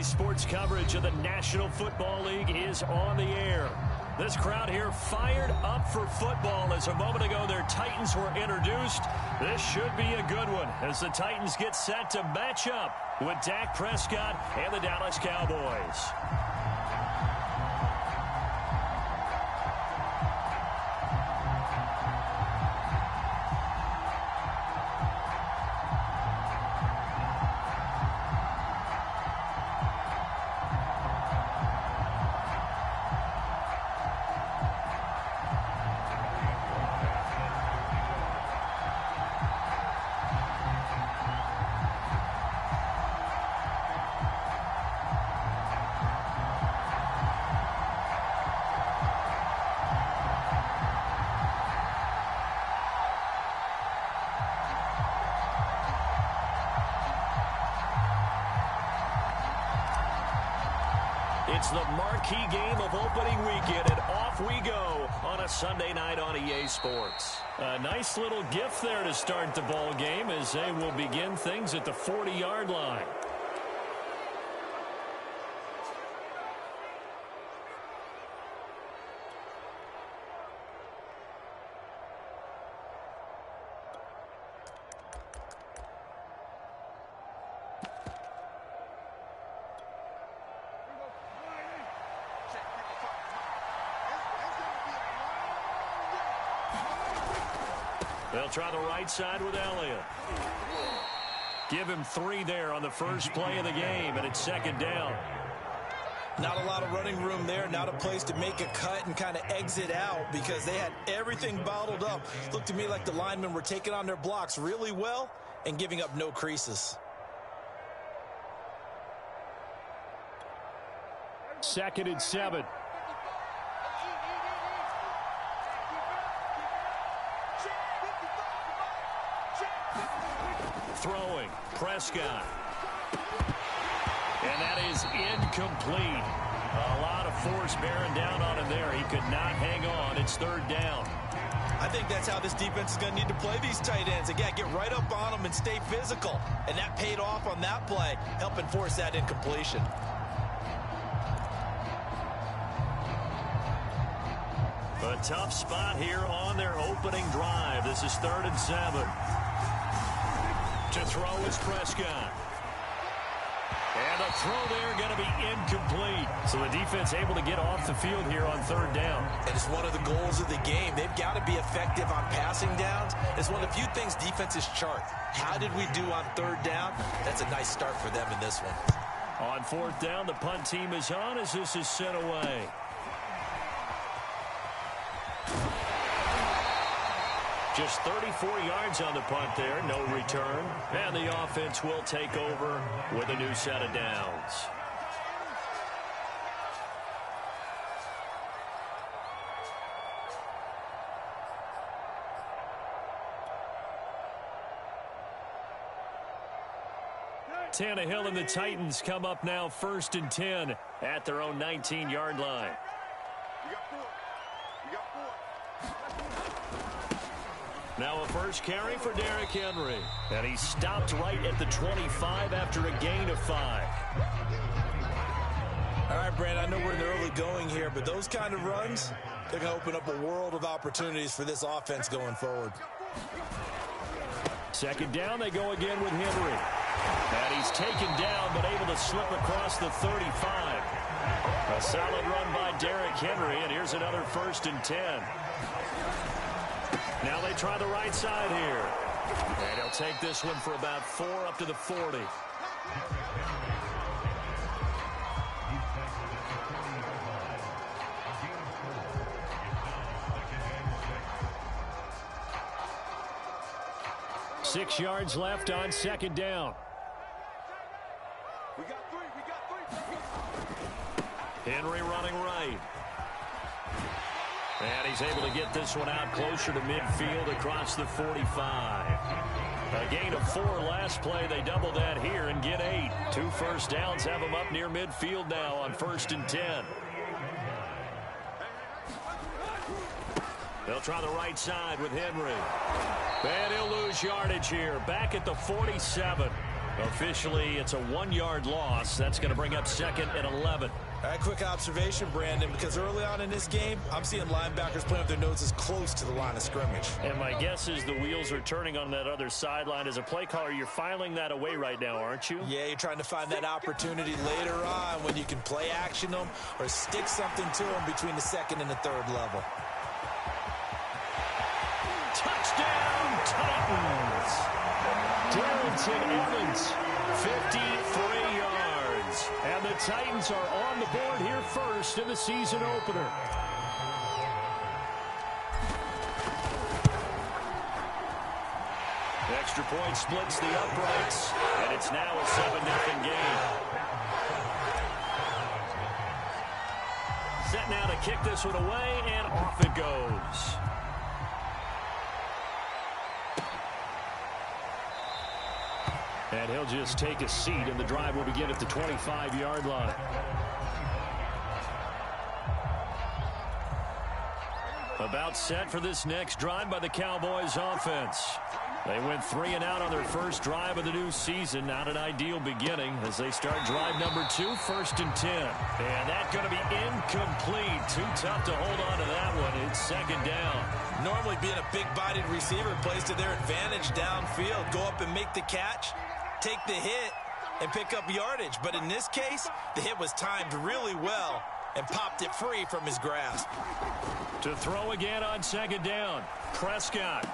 Sports coverage of the National Football League is on the air. This crowd here fired up for football as a moment ago their Titans were introduced. This should be a good one as the Titans get set to match up with Dak Prescott and the Dallas Cowboys. It's the marquee game of opening weekend, and off we go on a Sunday night on EA Sports. A nice little gift there to start the ball game as they will begin things at the 40-yard line. They'll try the right side with Elliott. Give him 3 there on the first play of the game, and it's second down. Not a lot of running room there. Not a place to make a cut and kind of exit out because they had everything bottled up. Looked to me like the linemen were taking on their blocks really well and giving up no creases. Second and 7. Throwing, Prescott. And that is incomplete. A lot of force bearing down on him there. He could not hang on. It's third down. I think that's how this defense is going to need to play these tight ends. Again, get right up on them and stay physical. And that paid off on that play, helping force that incompletion. A tough spot here on their opening drive. This is 3rd and 7. To throw is Prescott. And the throw there going to be incomplete. So the defense able to get off the field here on 3rd down. And it's one of the goals of the game. They've got to be effective on passing downs. It's one of the few things defenses chart. How did we do on 3rd down? That's a nice start for them in this one. On 4th down, the punt team is on as this is sent away. Just 34 yards on the punt there, no return. And the offense will take over with a new set of downs. Tannehill and the Titans come up now 1st and 10 at their own 19-yard line. Now a first carry for Derrick Henry. And he stopped right at the 25 after a gain of 5. All right, Brand, I know we're in the early going here, but those kind of runs, they're going to open up a world of opportunities for this offense going forward. Second down, they go again with Henry. And he's taken down, but able to slip across the 35. A solid run by Derrick Henry, and here's another 1st and 10. Now they try the right side here. And he'll take this one for about 4 up to the 40. Six yards left on second down. We got three. Henry running right. And he's able to get this one out closer to midfield across the 45. A gain of 4 last play. They double that here and get 8. 2 first downs have them up near midfield now on 1st and 10. They'll try the right side with Henry. And he'll lose yardage here. Back at the 47. Officially, it's a 1-yard loss. That's going to bring up 2nd and 11. All right, quick observation, Brandon, because early on in this game, I'm seeing linebackers playing with their noses close to the line of scrimmage. And my guess is the wheels are turning on that other sideline. As a play caller, you're filing that away right now, aren't you? Yeah, you're trying to find that opportunity later on when you can play action them or stick something to them between the 2nd and the 3rd level. Touchdown, Titans! Darrington Evans, 53 yards. And the Titans are on the board here first in the season opener. Extra point splits the uprights, and it's now a 7-0 game. Set now to kick this one away, and off it goes. And he'll just take a seat, and the drive will begin at the 25-yard line. About set for this next drive by the Cowboys offense. They went 3 and out on their first drive of the new season. Not an ideal beginning as they start drive number 2, 1st and 10. And that's going to be incomplete. Too tough to hold on to that one. It's 2nd down. Normally being a big-bodied receiver plays to their advantage downfield. Go up and make the catch, take the hit, and pick up yardage. But in this case, the hit was timed really well and popped it free from his grasp. To throw again on 2nd down. Prescott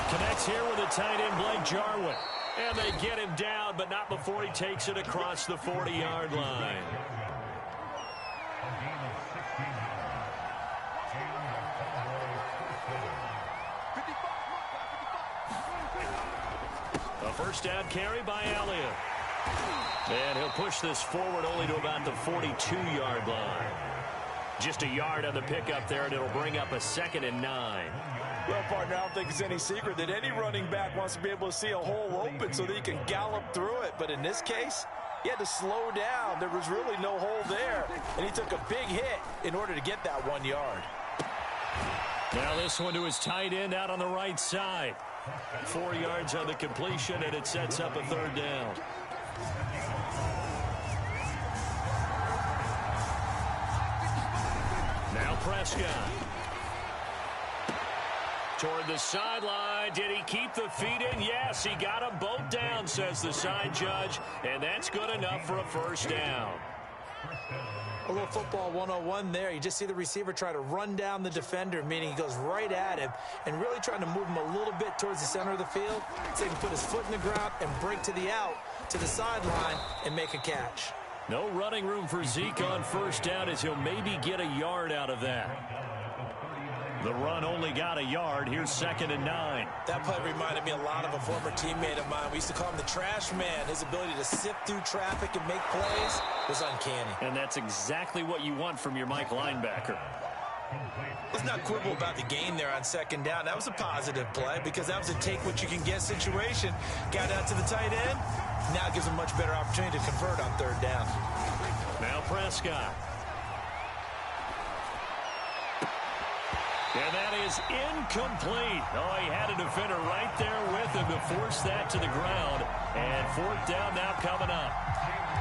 connects here with a tight end, Blake Jarwin. And they get him down, but not before he takes it across the 40-yard line. A first down carry by Elliott. And he'll push this forward only to about the 42-yard line. Just a yard on the pickup there, and it'll bring up a 2nd and 9. Well, partner, I don't think it's any secret that any running back wants to be able to see a hole open so that he can gallop through it. But in this case, he had to slow down. There was really no hole there, and he took a big hit in order to get that 1 yard. Now this one to his tight end out on the right side. 4 yards on the completion, and it sets up a 3rd down. Now Prescott. Toward the sideline. Did he keep the feet in? Yes, he got them both down, says the side judge. And that's good enough for a 1st down. A little football 101 there. You just see the receiver try to run down the defender, meaning he goes right at him and really trying to move him a little bit towards the center of the field so he can put his foot in the ground and break to the out, to the sideline, and make a catch. No running room for Zeke on 1st down as he'll maybe get a yard out of that. The run only got a yard. Here's 2nd and 9. That play reminded me a lot of a former teammate of mine. We used to call him the trash man. His ability to sift through traffic and make plays was uncanny. And that's exactly what you want from your Mike linebacker. Let's not quibble about the gain there on 2nd down. That was a positive play because that was a take-what-you-can-get situation. Got out to the tight end. Now gives him a much better opportunity to convert on 3rd down. Now Prescott. And that is incomplete. Oh, he had a defender right there with him to force that to the ground. And 4th down now coming up.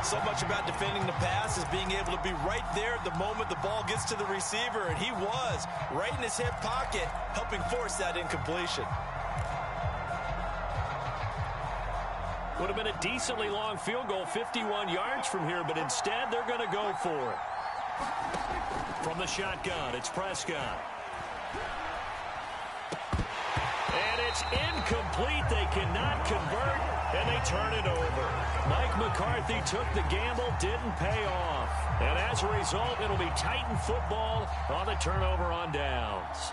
So much about defending the pass is being able to be right there at the moment the ball gets to the receiver. And he was right in his hip pocket, helping force that incompletion. Would have been a decently long field goal, 51 yards from here, but instead they're going to go for it. From the shotgun, it's Prescott. And it's incomplete. They cannot convert, and they turn it over. Mike McCarthy took the gamble, didn't pay off. And as a result, it'll be Titan football on the turnover on downs.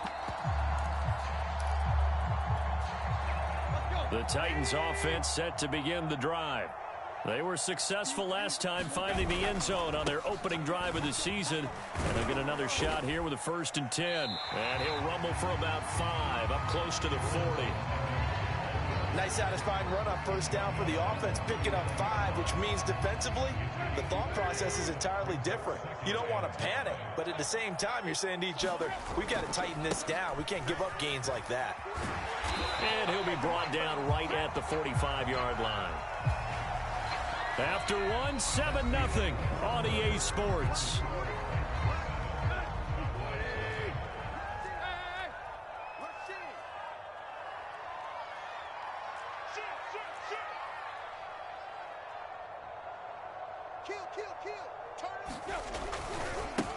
The Titans offense set to begin the drive. They were successful last time finding the end zone on their opening drive of the season. And they'll get another shot here with a 1st and 10. And he'll rumble for about 5, up close to the 40. Nice satisfying run on first down for the offense, picking up 5, which means defensively, the thought process is entirely different. You don't want to panic, but at the same time, you're saying to each other, we've got to tighten this down. We can't give up gains like that. And he'll be brought down right at the 45-yard line. After one, 7-0 on EA Sports.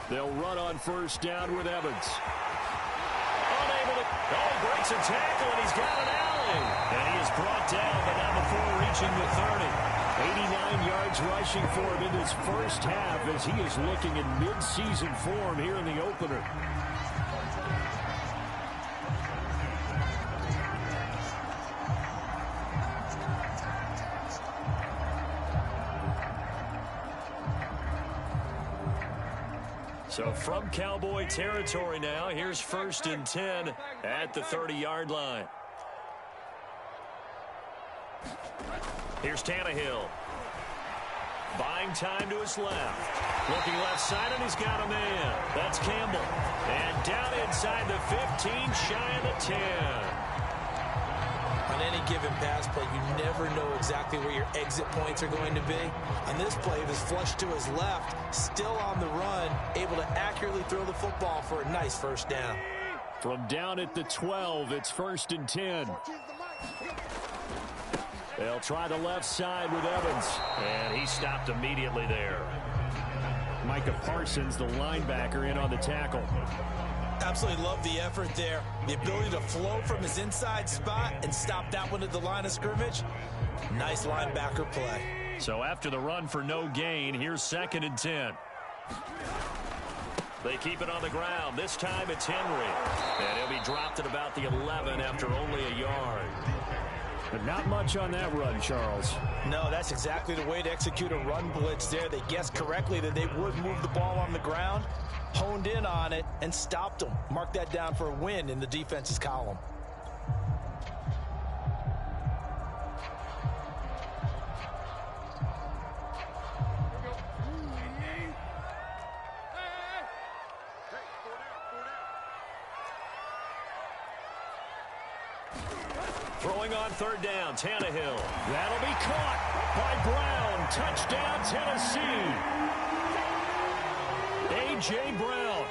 They'll run on first down with Evans. Unable to... Oh, he breaks a tackle, and he's got an alley. And he is brought down, but not before reaching the 30. 89 yards rushing for him in this first half as he is looking in mid-season form here in the opener. So from Cowboy territory now, here's 1st and 10 at the 30-yard line. Here's Tannehill. Buying time to his left. Looking left side, and he's got a man. That's Campbell. And down inside the 15, shy of the 10. On any given pass play, you never know exactly where your exit points are going to be. On this play, it was flushed to his left, still on the run, able to accurately throw the football for a nice first down. From down at the 12, it's 1st and 10. They'll try the left side with Evans, and he stopped immediately there. Micah Parsons, the linebacker, in on the tackle. Absolutely love the effort there. The ability to flow from his inside spot and stop that one at the line of scrimmage. Nice linebacker play. So after the run for no gain, here's 2nd and 10. They keep it on the ground. This time it's Henry. And he'll be dropped at about the 11 after only a yard. But not much on that run, Charles. No, that's exactly the way to execute a run blitz there. They guessed correctly that they would move the ball on the ground, honed in on it, and stopped them. Mark that down for a win in the defense's column. Throwing on 3rd down, Tannehill. That'll be caught by Brown. Touchdown, Tennessee. A.J. Brown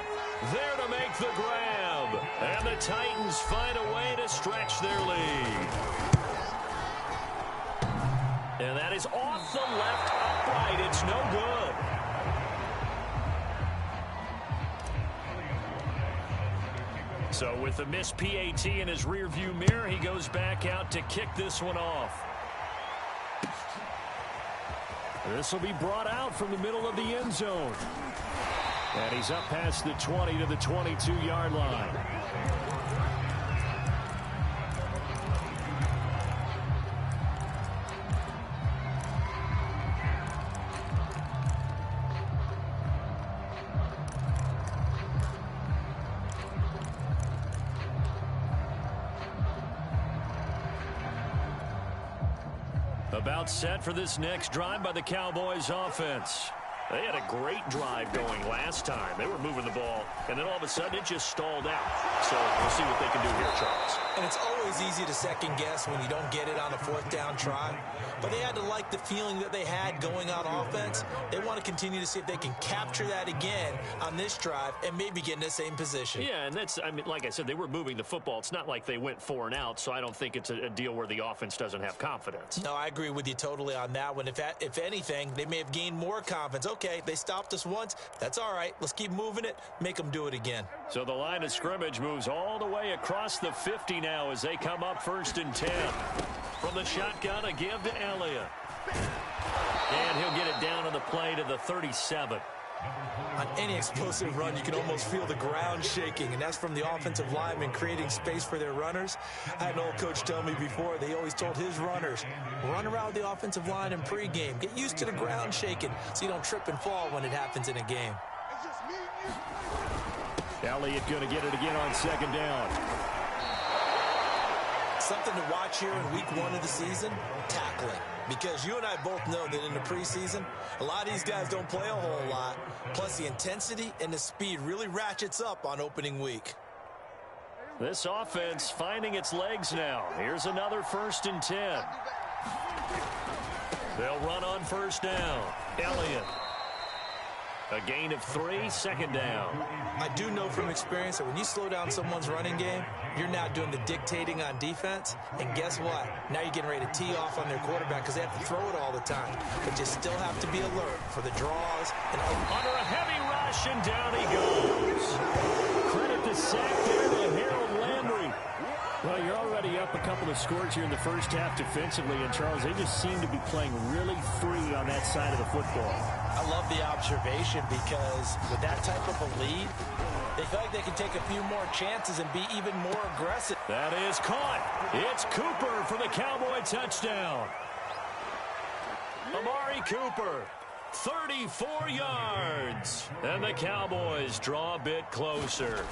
there to make the grab. And the Titans find a way to stretch their lead. And that is off the left upright. It's no good. So with the missed PAT in his rearview mirror, he goes back out to kick this one off. This will be brought out from the middle of the end zone. And he's up past the 20 to the 22-yard line. About set for this next drive by the Cowboys offense. They had a great drive going last time. They were moving the ball, and then all of a sudden it just stalled out. So we'll see what they can do here, Charles. And it's always easy to second guess when you don't get it on a 4th down try. But they had to like the feeling that they had going on offense. They want to continue to see if they can capture that again on this drive and maybe get in the same position. Yeah, and that's, I mean, like I said, they were moving the football. It's not like they went 4 and out, so I don't think it's a deal where the offense doesn't have confidence. No, I agree with you totally on that one. If anything, they may have gained more confidence. Okay, they stopped us once. That's all right. Let's keep moving it. Make them do it again. So the line of scrimmage moves all the way across the 50 now as they come up 1st and 10. From the shotgun, a give to Elliott. And he'll get it down on the play to the 37. On any explosive run, you can almost feel the ground shaking, and that's from the offensive linemen creating space for their runners. I had an old coach tell me before, they always told his runners, run around the offensive line in pregame. Get used to the ground shaking so you don't trip and fall when it happens in a game. Elliott going to get it again on 2nd down. Something to watch here in week 1 of the season, tackling. Because you and I both know that in the preseason, a lot of these guys don't play a whole lot. Plus, the intensity and the speed really ratchets up on opening week. This offense finding its legs now. Here's another 1st and 10. They'll run on 1st down. Elliott. A gain of 3, 2nd down. I do know from experience that when you slow down someone's running game, you're now doing the dictating on defense. And guess what? Now you're getting ready to tee off on their quarterback because they have to throw it all the time. But you still have to be alert for the draws. And under a heavy rush, and down he goes. Credit the sack there to Harold Landry. Well, you're already up a couple of scores here in the first half defensively. And, Charles, they just seem to be playing really free on that side of the football. I love the observation because with that type of a lead, they feel like they can take a few more chances and be even more aggressive. That is caught. It's Cooper for the Cowboy touchdown. Amari Cooper, 34 yards. And the Cowboys draw a bit closer.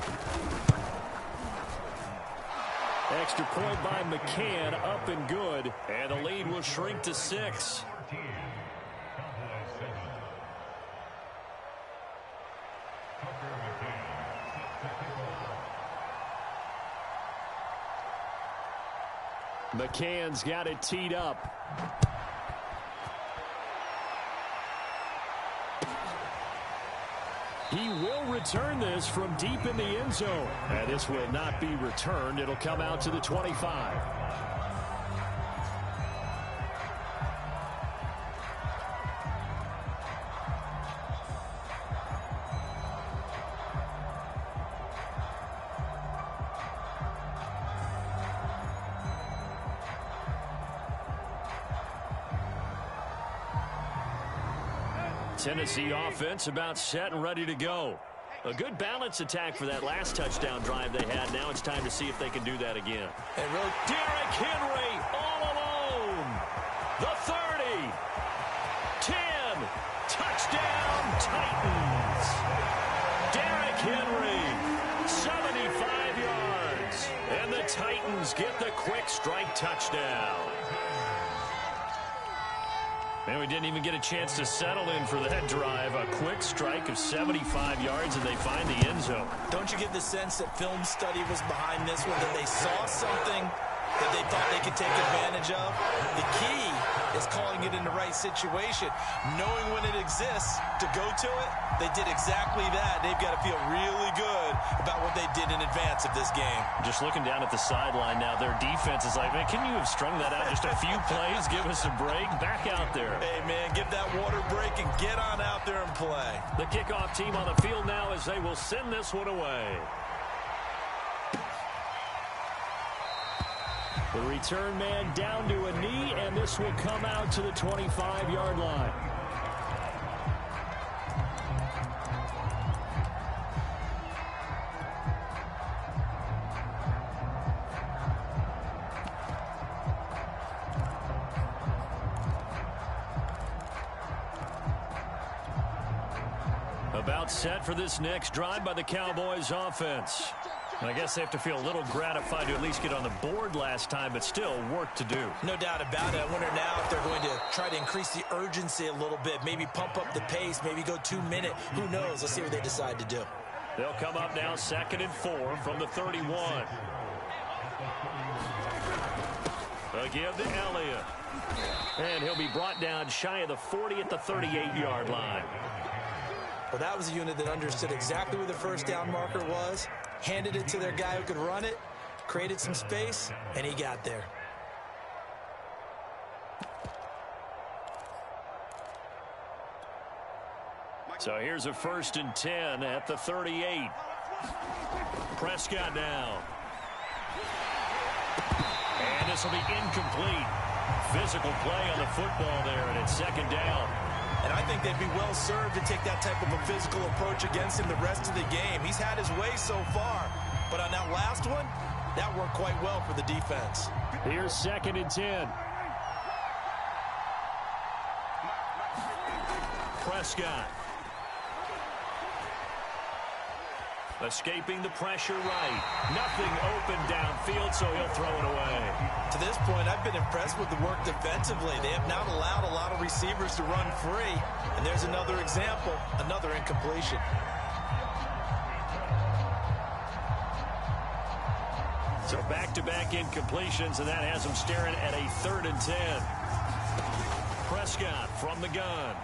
Extra point by McCann, up and good. And the lead will shrink to 6. McCann's got it teed up. He will return this from deep in the end zone. And this will not be returned. It'll come out to the 25. Tennessee offense about set and ready to go. A good balance attack for that last touchdown drive they had. Now it's time to see if they can do that again. And really, Derrick Henry all alone. The 30. 10. Touchdown Titans. Derrick Henry, 75 yards. And the Titans get the quick strike touchdown. Man, we didn't even get a chance to settle in for that drive. A quick strike of 75 yards, and they find the end zone. Don't you get the sense that film study was behind this one, that they saw something that they thought they could take advantage of? The key is calling it in the right situation. Knowing when it exists to go to it, they did exactly that. They've got to feel really good about what they did in advance of this game. Just looking down at the sideline now, their defense is like, man, can you have strung that out just a few plays? Give us a break. Back out there. Hey, man, give that water break and get on out there and play. The kickoff team on the field now as they will send this one away. The return man down to a knee, and this will come out to the 25-yard line. About set for this next drive by the Cowboys offense. I guess they have to feel a little gratified to at least get on the board last time, but still work to do. No doubt about it. I wonder now if they're going to try to increase the urgency a little bit, maybe pump up the pace, maybe go 2-minute. Who knows? Let's see what they decide to do. They'll come up now 2nd and 4 from the 31. Again to Elliott. And he'll be brought down shy of the 40 at the 38-yard line. Well, that was a unit that understood exactly where the first down marker was, handed it to their guy who could run it, created some space, and he got there. So here's a 1st and 10 at the 38. Prescott now. And this will be incomplete. Physical play on the football there, and it's 2nd down. And I think they'd be well served to take that type of a physical approach against him the rest of the game. He's had his way so far, but on that last one, that worked quite well for the defense. Here's 2nd and 10. Prescott. Escaping the pressure right. Nothing open downfield, so he'll throw it away. To this point, I've been impressed with the work defensively. They have not allowed a lot of receivers to run free. And there's another example, another incompletion. So back-to-back incompletions, and that has him staring at a 3rd and 10. Prescott from the gun.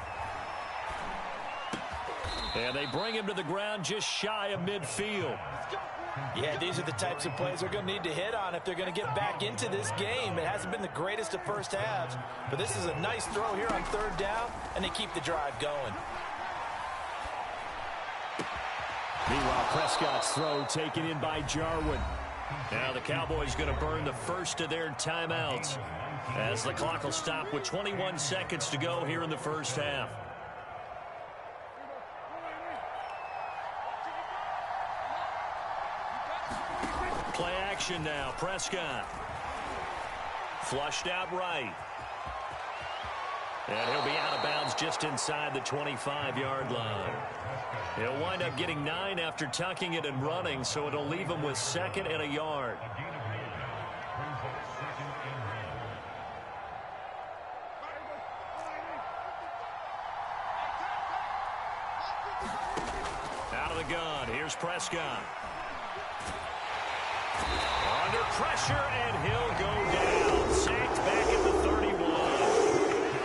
And they bring him to the ground just shy of midfield. Yeah, these are the types of plays they're going to need to hit on if they're going to get back into this game. It hasn't been the greatest of first halves, but this is a nice throw here on 3rd down, and they keep the drive going. Meanwhile, Prescott's throw taken in by Jarwin. Now the Cowboys going to burn the first of their timeouts as the clock will stop with 21 seconds to go here in the first half. Play action now. Prescott. Flushed out right. And he'll be out of bounds just inside the 25-yard line. He'll wind up getting 9 after tucking it and running, so it'll leave him with 2nd and a yard. Out of the gun, here's Prescott. Under pressure, and he'll go down. Sacked back at the 31.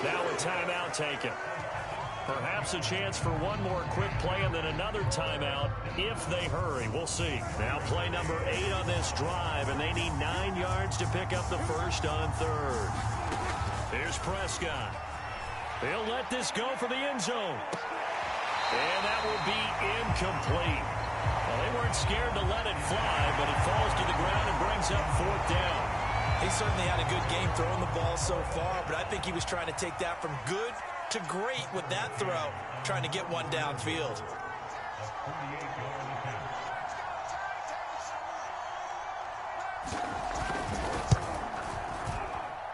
Now a timeout taken. Perhaps a chance for one more quick play and then another timeout if they hurry. We'll see. Now play number 8 on this drive, and they need 9 yards to pick up the first on 3rd. Here's Prescott. He'll let this go for the end zone. And that will be incomplete. Well, they weren't scared to let it fly, but it falls to the ground and brings up 4th down. He certainly had a good game throwing the ball so far, but I think he was trying to take that from good to great with that throw, trying to get one downfield.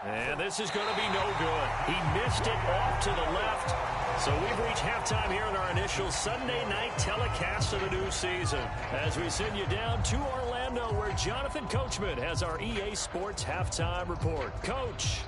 And this is going to be no good. He missed it off to the left. So we've reached halftime here in our initial Sunday night telecast of the new season as we send you down to Orlando where Jonathan Coachman has our EA Sports halftime report. Coach.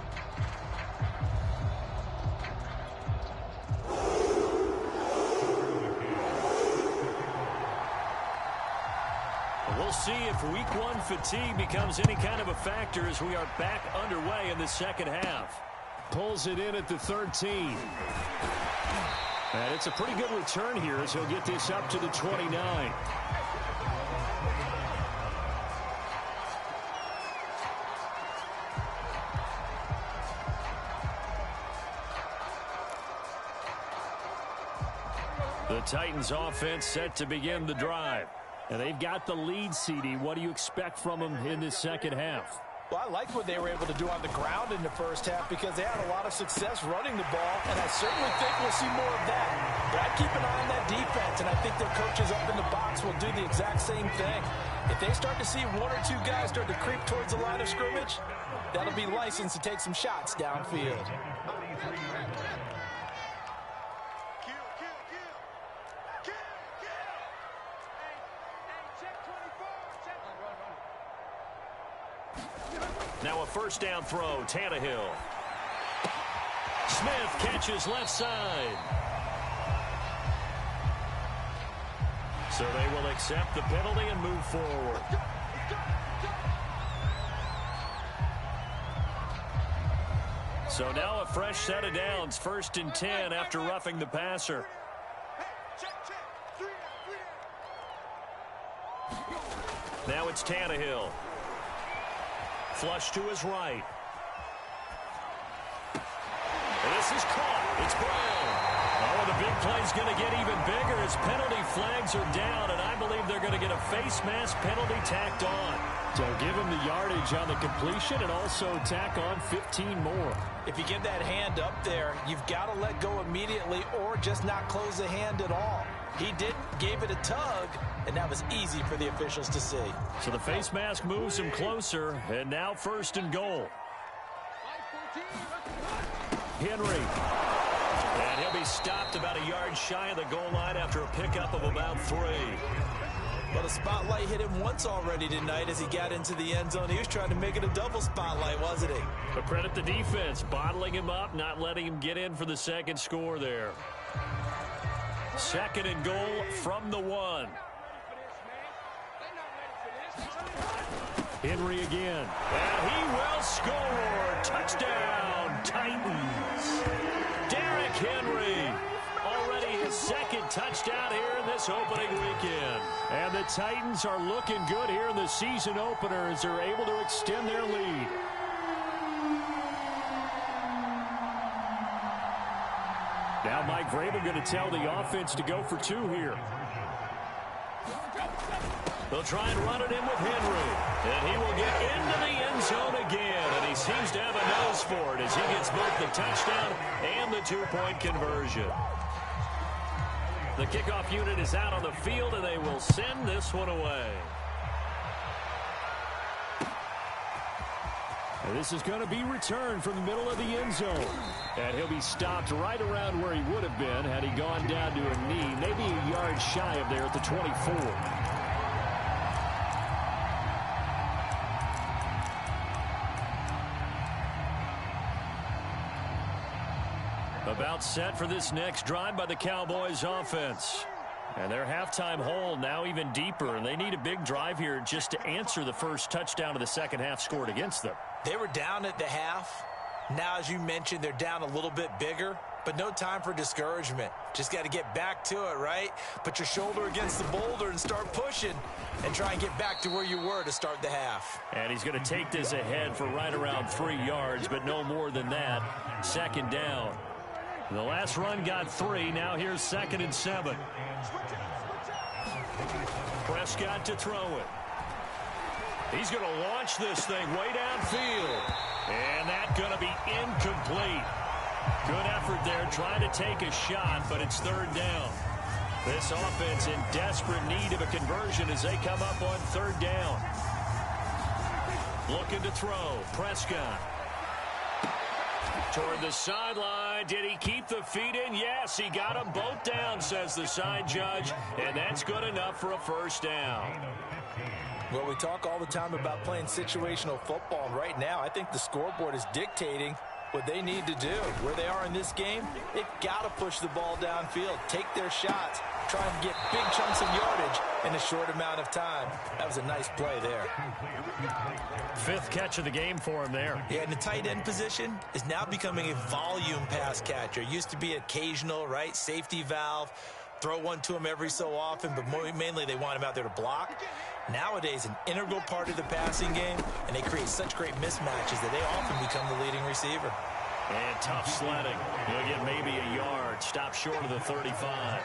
We'll see if week 1 fatigue becomes any kind of a factor as we are back underway in the second half. Pulls it in at the 13. And it's a pretty good return here as he'll get this up to the 29. The Titans offense set to begin the drive. And they've got the lead, CD. What do you expect from them in this second half? Well, I like what they were able to do on the ground in the first half because they had a lot of success running the ball, and I certainly think we'll see more of that. But I keep an eye on that defense, and I think their coaches up in the box will do the exact same thing. If they start to see 1 or 2 guys start to creep towards the line of scrimmage, that'll be licensed to take some shots downfield. Now a first down throw, Tannehill. Smith catches left side. So they will accept the penalty and move forward. So now a fresh set of downs, 1st and 10 after roughing the passer. Now it's Tannehill. Flush to his right. And this is caught. It's Brown. Oh, the big play's going to get even bigger as penalty flags are down, and I believe they're going to get a face mask penalty tacked on. So give him the yardage on the completion and also tack on 15 more. If you get that hand up there, you've got to let go immediately or just not close the hand at all. He didn't, gave it a tug, and that was easy for the officials to see. So the face mask moves him closer, and now 1st and goal. Henry. And he'll be stopped about a yard shy of the goal line after a pickup of about 3. Well, the spotlight hit him once already tonight as he got into the end zone. He was trying to make it a double spotlight, wasn't he? But credit the defense, bottling him up, not letting him get in for the second score there. 2nd and goal from the 1. Henry again. And he will score. Touchdown, Titans. Derrick Henry. Already his 2nd touchdown here in this opening weekend. And the Titans are looking good here in the season opener as they're able to extend their lead. Now Mike Vrabel going to tell the offense to go for 2 here. They'll try and run it in with Henry. And he will get into the end zone again. And he seems to have a nose for it as he gets both the touchdown and the 2-point conversion. The kickoff unit is out on the field, and they will send this one away. And this is going to be returned from the middle of the end zone. And he'll be stopped right around where he would have been had he gone down to a knee, maybe a yard shy of there at the 24. About set for this next drive by the Cowboys offense. And their halftime hole now even deeper, and they need a big drive here just to answer the first touchdown of the second half scored against them. They were down at the half. Now, as you mentioned, they're down a little bit bigger, but no time for discouragement. Just got to get back to it, right? Put your shoulder against the boulder and start pushing and try and get back to where you were to start the half. And he's going to take this ahead for right around 3 yards, but no more than that. 2nd down. The last run got 3. Now here's 2nd and 7. Prescott to throw it. He's going to launch this thing way downfield. And that's going to be incomplete. Good effort there trying to take a shot, but it's 3rd down. This offense in desperate need of a conversion as they come up on 3rd down. Looking to throw. Prescott. Toward the sideline. Did he keep the feet in? Yes, he got them both down, says the side judge, and that's good enough for a 1st down. Well, we talk all the time about playing situational football, and right now I think the scoreboard is dictating what they need to do. Where they are in this game, they've got to push the ball downfield, take their shots, try and get big chunks of yardage in a short amount of time. That was a nice play there. 5th catch of the game for him there. Yeah, and the tight end position is now becoming a volume pass catcher. It used to be occasional, right? Safety valve. Throw one to him every so often, but mainly they want him out there to block. Nowadays, an integral part of the passing game, and they create such great mismatches that they often become the leading receiver. And tough sledding. He'll get maybe a yard. Stop short of the 35.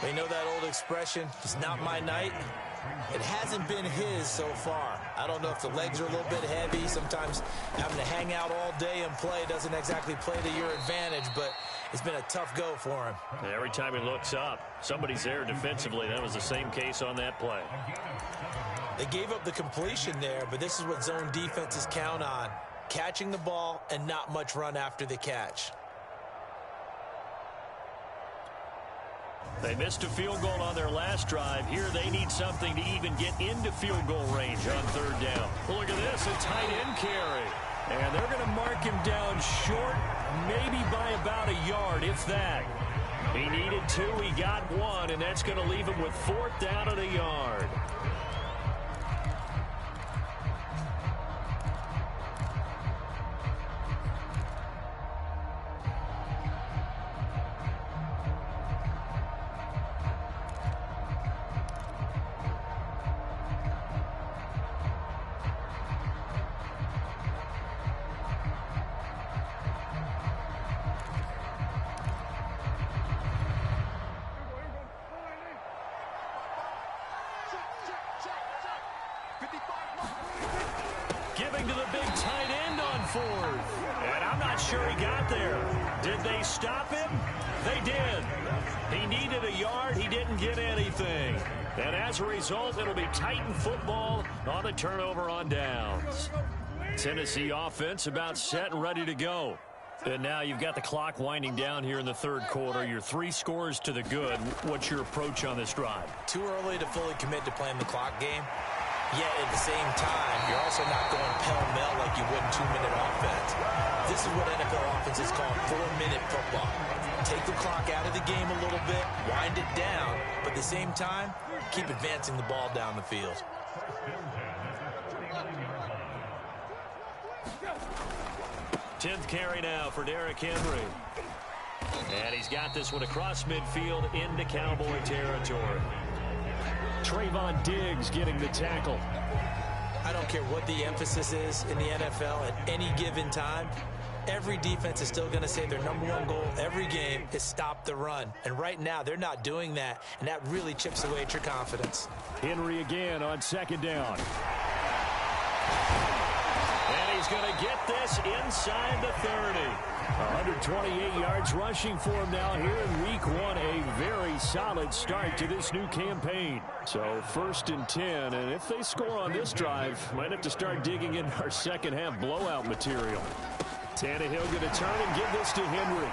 They know that old expression, it's not my night. It hasn't been his so far. I don't know if the legs are a little bit heavy. Sometimes having to hang out all day and play doesn't exactly play to your advantage, but it's been a tough go for him. Every time he looks up, somebody's there defensively. That was the same case on that play. They gave up the completion there, but this is what zone defenses count on. Catching the ball and not much run after the catch. They missed a field goal on their last drive. Here they need something to even get into field goal range on 3rd down. Well, look at this, a tight end carry. And they're going to mark him down short, maybe by about a yard, if that. He needed 2, he got 1, and that's going to leave him with 4th down and a yard. Giving to the big tight end on 4th. And I'm not sure he got there. Did they stop him? They did. He needed a yard. He didn't get anything. And as a result, it'll be Titan football on the turnover on downs. Tennessee offense about set and ready to go. And now you've got the clock winding down here in the third quarter. You're 3 scores to the good. What's your approach on this drive? Too early to fully commit to playing the clock game. Yet at the same time, you're also not going pell-mell like you would in 2-minute offense. This is what NFL offenses call 4-minute football. Take the clock out of the game a little bit, wind it down, but at the same time, keep advancing the ball down the field. Tenth carry now for Derrick Henry. And he's got this one across midfield into Cowboy territory. Trayvon Diggs getting the tackle. I don't care what the emphasis is in the NFL at any given time. Every defense is still going to say their #1 goal every game is stop the run. And right now, they're not doing that, and that really chips away at your confidence. Henry again on second down. And he's going to get this inside the 30. 128 yards rushing for him now here in week 1. A very solid start to this new campaign. So 1st and 10, and if they score on this drive, might have to start digging in our second half blowout material. Tannehill going to turn and give this to Henry.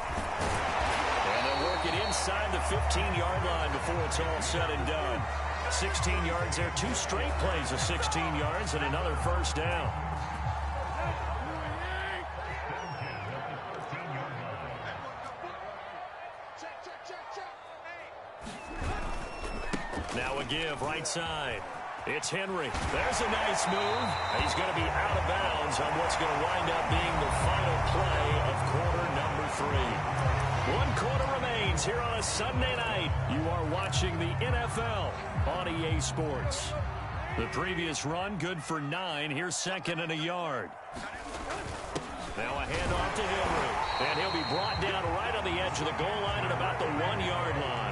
And they'll work it inside the 15-yard line before it's all said and done. 16 yards there, 2 straight plays of 16 yards and another first down. Now a give right side. It's Henry. There's a nice move. He's going to be out of bounds on what's going to wind up being the final play of quarter number 3. 1 quarter remains here on a Sunday night. You are watching the NFL on EA Sports. The previous run good for 9. Here's 2nd and a yard. Now a handoff to Henry. And he'll be brought down right on the edge of the goal line at about the 1-yard line.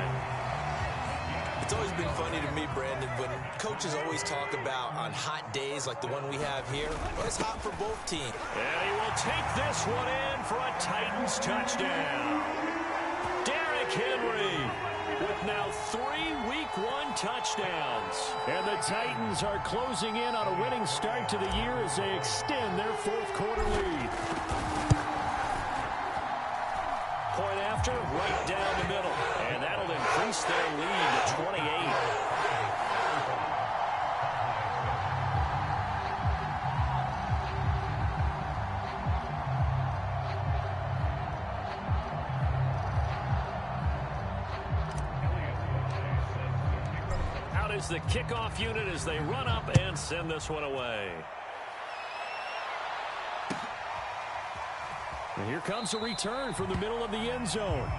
It's always been funny to me, Brandon, when coaches always talk about on hot days like the one we have here, well, it's hot for both teams. And he will take this one in for a Titans touchdown. Derrick Henry with now 3 week 1 touchdowns. And the Titans are closing in on a winning start to the year as they extend their 4th quarter lead. Point after, right down the middle. And that'll increase their lead to 28. Out is the kickoff unit as they run up and send this one away. And here comes a return from the middle of the end zone.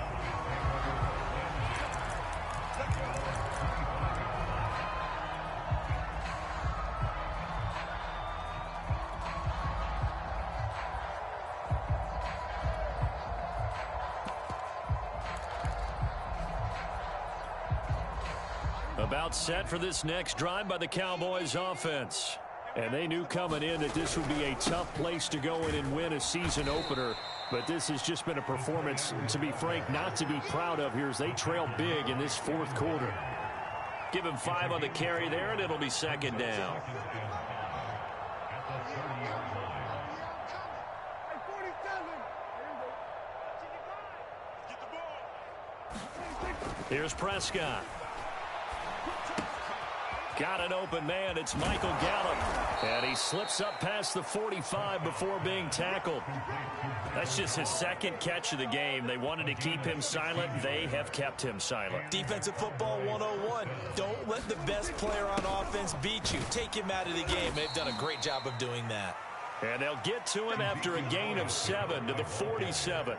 About set for this next drive by the Cowboys offense. And they knew coming in that this would be a tough place to go in and win a season opener. But this has just been a performance, to be frank, not to be proud of here as they trail big in this 4th quarter. Give him 5 on the carry there, and it'll be 2nd down. Here's Prescott. Got an open man. It's Michael Gallup. And he slips up past the 45 before being tackled. That's just his 2nd catch of the game. They wanted to keep him silent. They have kept him silent. Defensive football 101. Don't let the best player on offense beat you. Take him out of the game. They've done a great job of doing that. And they'll get to him after a gain of 7 to the 47.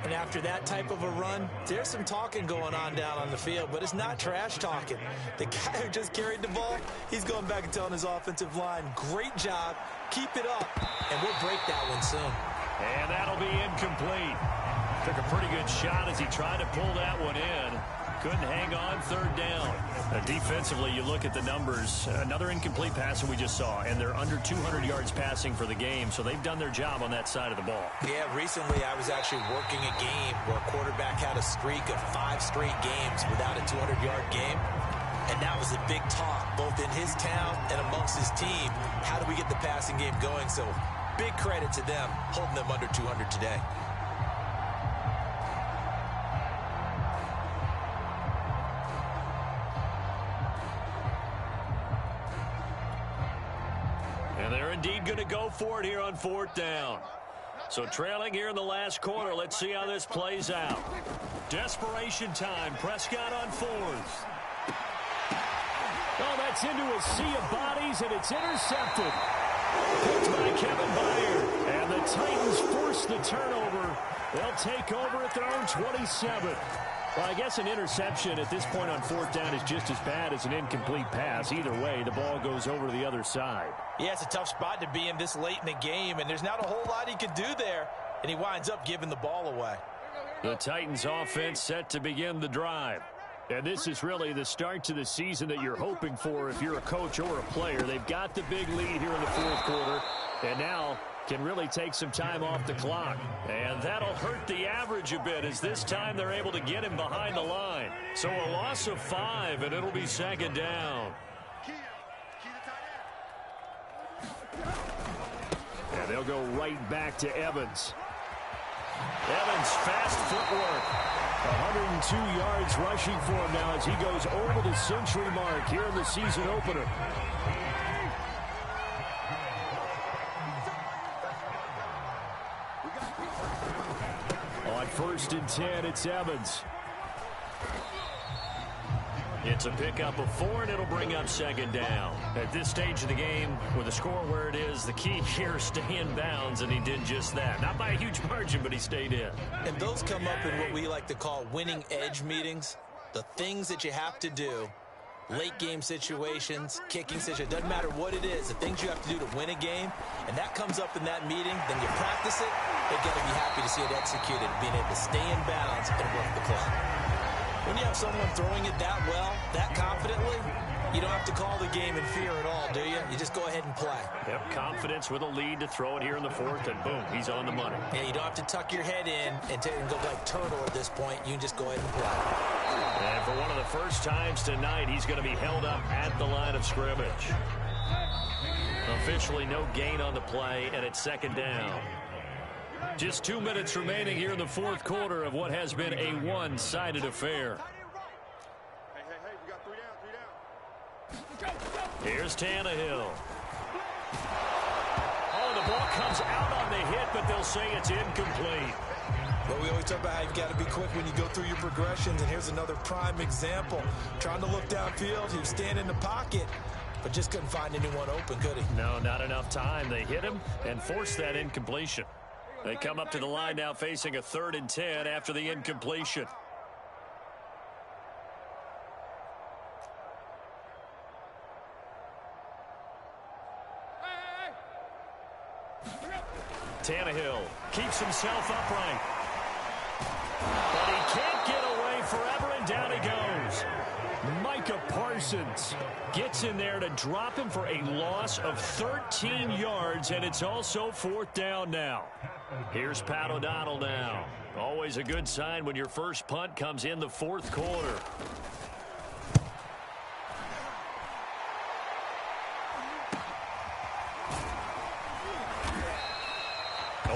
And after that type of a run, there's some talking going on down on the field, but it's not trash talking. The guy who just carried the ball, he's going back and telling his offensive line, great job, keep it up, and we'll break that one soon. And that'll be incomplete. Took a pretty good shot as he tried to pull that one in. Couldn't hang on, 3rd down. Defensively, you look at the numbers. Another incomplete pass that we just saw, and they're under 200 yards passing for the game, so they've done their job on that side of the ball. Yeah, recently I was actually working a game where a quarterback had a streak of 5 straight games without a 200-yard game. And that was a big talk, both in his town and amongst his team. How do we get the passing game going? So Big credit to them holding them under 200 today. And they're indeed going to go for it here on 4th down. So trailing here in the last quarter. Let's see how this plays out. Desperation time. Prescott on 4th. Oh, that's into a sea of bodies, and it's intercepted. Picked by Kevin Byard. And the Titans force the turnover. They'll take over at their own 27. Well, I guess an interception at this point on 4th down is just as bad as an incomplete pass. Either way, the ball goes over to the other side. Yeah, it's a tough spot to be in this late in the game, and there's not a whole lot he can do there, and he winds up giving the ball away. The Titans offense set to begin the drive. And this is really the start to the season that you're hoping for if you're a coach or a player. They've got the big lead here in the 4th quarter, and now can really take some time off the clock. And that'll hurt the average a bit, as this time they're able to get him behind the line. So a loss of 5, and it'll be 2nd down. And they'll go right back to Evans. Evans, fast footwork. 102 yards rushing for him now as he goes over the century mark here in the season opener. On 1st and 10, it's Evans. It's a pickup of 4, and it'll bring up 2nd down. At this stage of the game, with the score where it is, the key here is stay in bounds, and he did just that. Not by a huge margin, but he stayed in. And those come up in what we like to call winning edge meetings. The things that you have to do, late game situations, kicking situations, doesn't matter what it is, the things you have to do to win a game, and that comes up in that meeting, then you practice it, you've got to be happy to see it executed, being able to stay in bounds and work the clock. When you have someone throwing it that well, that confidently, you don't have to call the game in fear at all, do you? You just go ahead and play. Yep, confidence with a lead to throw it here in the 4th, and boom, he's on the money. Yeah, you don't have to tuck your head in and go like turtle at this point. You can just go ahead and play. And for one of the first times tonight, he's going to be held up at the line of scrimmage. Officially no gain on the play, and it's 2nd down. Just 2 minutes remaining here in the 4th quarter of what has been a one-sided affair. Hey, we got 3 down. Here's Tannehill. Oh, the ball comes out on the hit, but they'll say it's incomplete. Well, we always talk about how you've got to be quick when you go through your progressions, and here's another prime example. Trying to look downfield, he was standing in the pocket, but just couldn't find anyone open, could he? No, not enough time. They hit him and forced that incompletion. They come up to the line now facing a 3rd and 10 after the incompletion. Tannehill keeps himself upright. But he can't get away forever, and down he goes. Micah Parsons gets in there to drop him for a loss of 13 yards, and it's also 4th down now. Here's Pat O'Donnell now. Always a good sign when your first punt comes in the 4th quarter.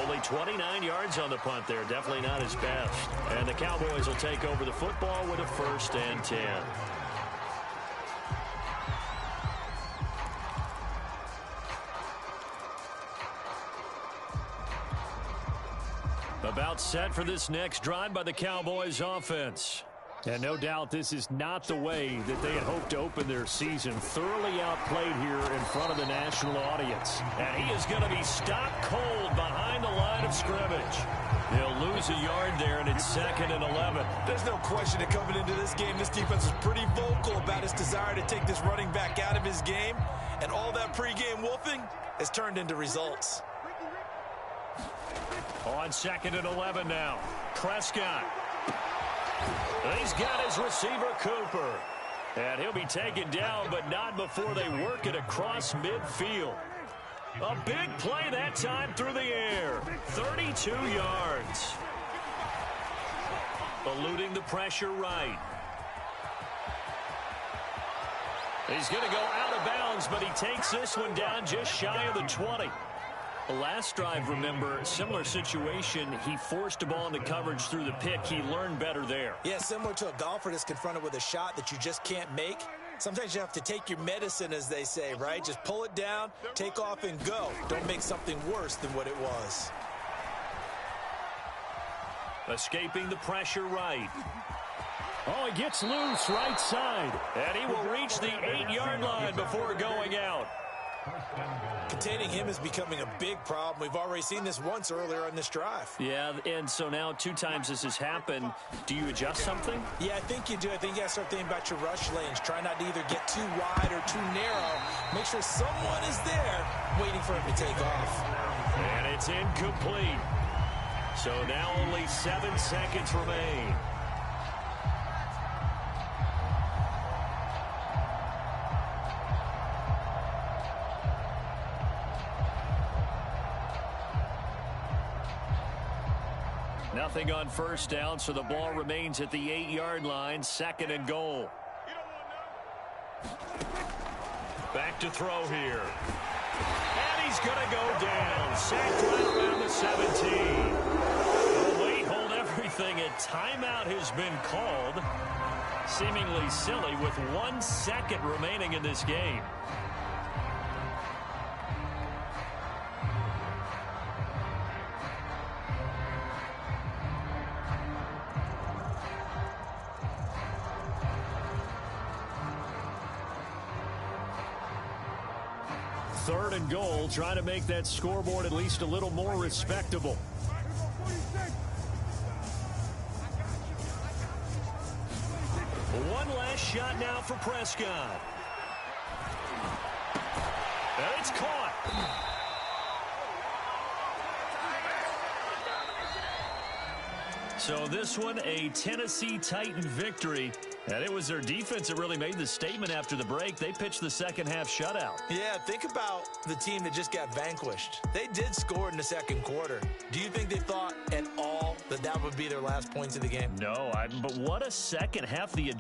Only 29 yards on the punt there. Definitely not his best. And the Cowboys will take over the football with a 1st and 10. About set for this next drive by the Cowboys offense. And no doubt this is not the way that they had hoped to open their season. Thoroughly outplayed here in front of the national audience. And he is going to be stopped cold behind the line of scrimmage. They'll lose a yard there, and it's 2nd and 11. There's no question that coming into this game, this defense is pretty vocal about its desire to take this running back out of his game. And all that pregame wolfing has turned into results. On 2nd and 11 now. Prescott. He's got his receiver, Cooper. And he'll be taken down, but not before they work it across midfield. A big play that time through the air. 32 yards. Eluding the pressure right. He's going to go out of bounds, but he takes this one down just shy of the 20. Last drive, remember, similar situation. He forced a ball into coverage through the pick. He learned better there. Yeah, similar to a golfer that's confronted with a shot that you just can't make. Sometimes you have to take your medicine, as they say, right? Just pull it down, take off, and go. Don't make something worse than what it was. Escaping the pressure right. Oh, he gets loose right side. And he will reach the 8-yard line before going out. Containing him is becoming a big problem. We've already seen this once earlier on this drive. Yeah, and so now 2 times this has happened. Do you adjust something? Yeah, I think you do. I think you got to start thinking about your rush lanes. Try not to either get too wide or too narrow. Make sure someone is there waiting for him to take off. And it's incomplete. So now only 7 seconds remain. Nothing on first down, so the ball remains at the 8-yard line, 2nd and goal. Back to throw here. And he's going to go down. Sacked right around the 17. Oh, wait, hold everything. A timeout has been called. Seemingly silly with 1 second remaining in this game. Third and goal, trying to make that scoreboard at least a little more respectable. One last shot now for Prescott. And it's caught. So this one, a Tennessee Titan victory. And it was their defense that really made the statement after the break. They pitched the second half shutout. Yeah, think about the team that just got vanquished. They did score in the second quarter. Do you think they thought at all that that would be their last points of the game? No, but what a second half. The